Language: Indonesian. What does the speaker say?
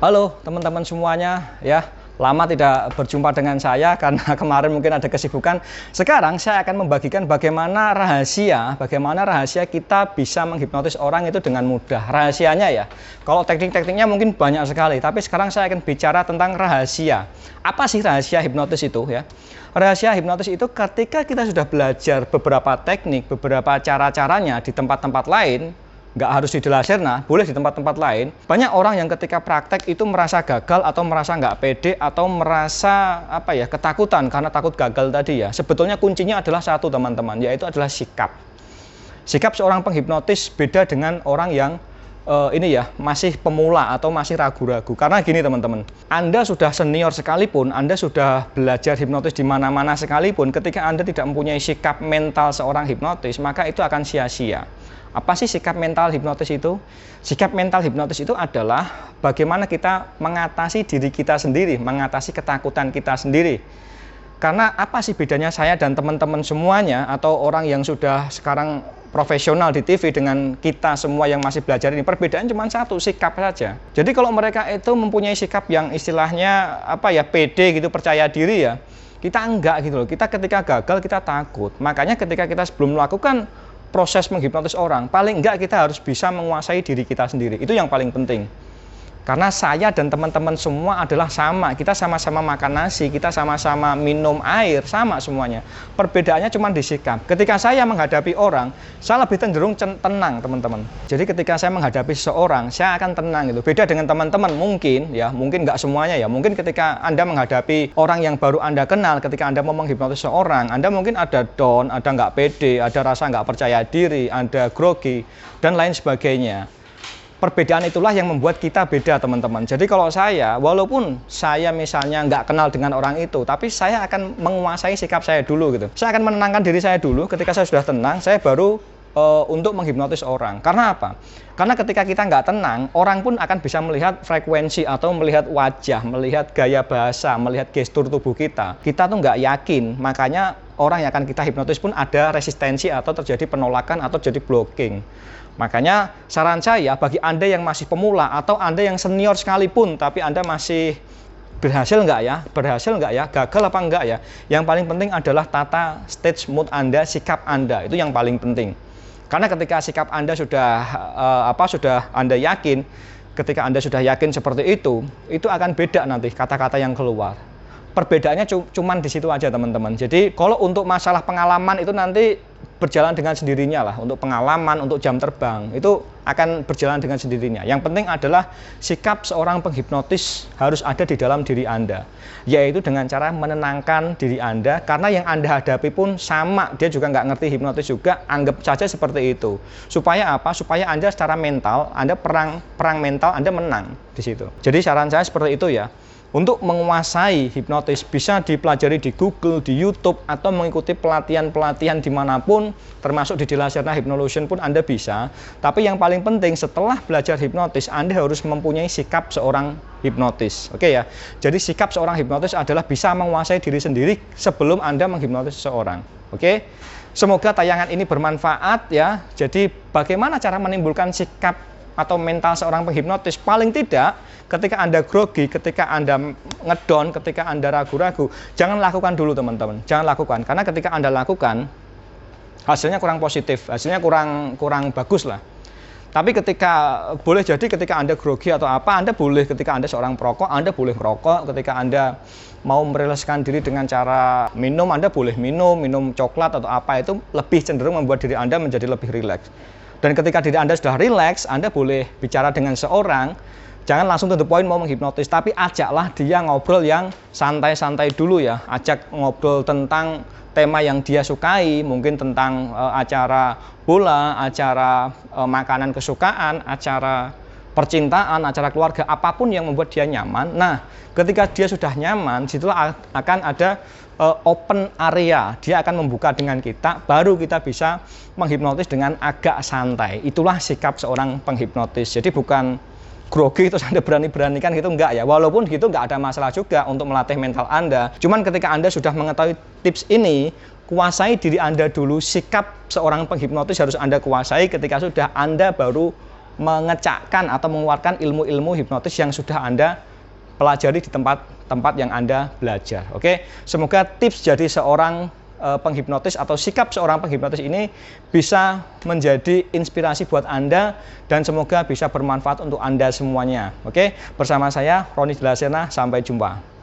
Halo teman-teman semuanya ya. Lama tidak berjumpa dengan saya karena kemarin mungkin ada kesibukan. Sekarang saya akan membagikan bagaimana rahasia kita bisa menghipnotis orang itu dengan mudah. Rahasianya ya. Kalau teknik-tekniknya mungkin banyak sekali, tapi sekarang saya akan bicara tentang rahasia. Apa sih rahasia hipnotis itu ya? Rahasia hipnotis itu ketika kita sudah belajar beberapa teknik, beberapa cara-caranya di tempat-tempat lain, nggak harus di Delaserna, boleh di tempat-tempat lain. Banyak orang yang ketika praktek itu merasa gagal atau merasa nggak pede atau merasa ketakutan karena takut gagal tadi ya. Sebetulnya kuncinya adalah satu teman-teman, yaitu adalah sikap. Sikap seorang penghipnotis beda dengan orang yang masih pemula atau masih ragu-ragu. Karena gini teman-teman, Anda sudah senior sekalipun, Anda sudah belajar hipnotis di mana-mana sekalipun, ketika Anda tidak mempunyai sikap mental seorang hipnotis, maka itu akan sia-sia. Apa sih sikap mental hipnotis itu? Sikap mental hipnotis itu adalah bagaimana kita mengatasi diri kita sendiri, mengatasi ketakutan kita sendiri. Karena apa sih bedanya saya dan teman-teman semuanya atau orang yang sudah sekarang profesional di TV dengan kita semua yang masih belajar ini? Perbedaan cuma satu, sikap saja. Jadi kalau mereka itu mempunyai sikap yang istilahnya pede gitu, percaya diri ya, kita enggak gitu loh. Kita ketika gagal kita takut. Makanya ketika kita sebelum melakukan proses menghipnotis orang, paling enggak kita harus bisa menguasai diri kita sendiri. Itu yang paling penting. Karena saya dan teman-teman semua adalah sama. Kita sama-sama makan nasi, kita sama-sama minum air, sama semuanya. Perbedaannya cuma di sikap. Ketika saya menghadapi orang, saya lebih cenderung tenang, teman-teman. Jadi ketika saya menghadapi seseorang, saya akan tenang gitu. Beda dengan teman-teman mungkin nggak semuanya ya. Mungkin ketika Anda menghadapi orang yang baru Anda kenal, ketika Anda mau menghipnotis seorang, Anda mungkin ada down, ada nggak pede, ada rasa nggak percaya diri, ada grogi, dan lain sebagainya. Perbedaan itulah yang membuat kita beda teman-teman. Jadi kalau saya, walaupun saya misalnya nggak kenal dengan orang itu, tapi saya akan menguasai sikap saya dulu gitu. Saya akan menenangkan diri saya dulu. Ketika saya sudah tenang, saya baru untuk menghipnotis orang. Karena apa? Karena ketika kita nggak tenang, orang pun akan bisa melihat frekuensi atau melihat wajah, melihat gaya bahasa, melihat gestur tubuh kita. Kita tuh nggak yakin, makanya orang yang akan kita hipnotis pun ada resistensi atau terjadi penolakan atau jadi blocking. Makanya saran saya bagi Anda yang masih pemula atau Anda yang senior sekalipun, tapi Anda masih berhasil nggak ya? Gagal apa enggak ya? Yang paling penting adalah tata stage mood Anda, sikap Anda. Itu yang paling penting. Karena ketika sikap Anda sudah Anda yakin, ketika Anda sudah yakin seperti itu akan beda nanti kata-kata yang keluar. Perbedaannya cuman di situ aja teman-teman. Jadi kalau untuk masalah pengalaman itu nanti berjalan dengan sendirinya lah. Untuk pengalaman, untuk jam terbang itu akan berjalan dengan sendirinya. Yang penting adalah sikap seorang penghipnotis harus ada di dalam diri Anda, yaitu dengan cara menenangkan diri Anda. Karena yang Anda hadapi pun sama, dia juga nggak ngerti hipnotis juga, anggap saja seperti itu. Supaya apa? Supaya Anda secara mental, Anda perang mental, Anda menang di situ. Jadi saran saya seperti itu ya. Untuk menguasai hipnotis bisa dipelajari di Google, di YouTube, atau mengikuti pelatihan-pelatihan dimanapun, termasuk di Delaserna Hypnolution pun Anda bisa. Tapi yang paling penting setelah belajar hipnotis, Anda harus mempunyai sikap seorang hipnotis. Oke ya, jadi sikap seorang hipnotis adalah bisa menguasai diri sendiri sebelum Anda menghipnotis seseorang. Oke, semoga tayangan ini bermanfaat ya. Jadi bagaimana cara menimbulkan sikap atau mental seorang penghipnotis? Paling tidak ketika Anda grogi, ketika Anda ngedon, ketika Anda ragu-ragu, jangan lakukan dulu teman-teman. Jangan lakukan, karena ketika Anda lakukan hasilnya kurang positif, hasilnya kurang bagus lah. Tapi boleh jadi ketika Anda grogi atau apa, Anda boleh, ketika Anda seorang perokok, Anda boleh merokok. Ketika Anda mau merilekskan diri dengan cara minum, Anda boleh minum coklat atau apa, itu lebih cenderung membuat diri Anda menjadi lebih rileks. Dan ketika diri Anda sudah rileks, Anda boleh bicara dengan seorang, jangan langsung to the point mau menghipnotis, tapi ajaklah dia ngobrol yang santai-santai dulu ya. Ajak ngobrol tentang tema yang dia sukai, mungkin tentang acara bola, acara makanan kesukaan, acara percintaan, acara keluarga, apapun yang membuat dia nyaman. Nah, ketika dia sudah nyaman, situlah akan ada open area, dia akan membuka dengan kita, baru kita bisa menghipnotis dengan agak santai. Itulah sikap seorang penghipnotis. Jadi bukan grogi terus Anda berani-beranikan gitu, enggak ya. Walaupun gitu enggak ada masalah juga untuk melatih mental Anda. Cuman ketika Anda sudah mengetahui tips ini, kuasai diri Anda dulu. Sikap seorang penghipnotis harus Anda kuasai. Ketika sudah, Anda baru mengecakkan atau mengeluarkan ilmu-ilmu hipnotis yang sudah Anda pelajari di tempat-tempat yang Anda belajar. Oke, semoga tips jadi seorang penghipnotis atau sikap seorang penghipnotis ini bisa menjadi inspirasi buat Anda dan semoga bisa bermanfaat untuk Anda semuanya. Oke, bersama saya Roni Jelasena, sampai jumpa.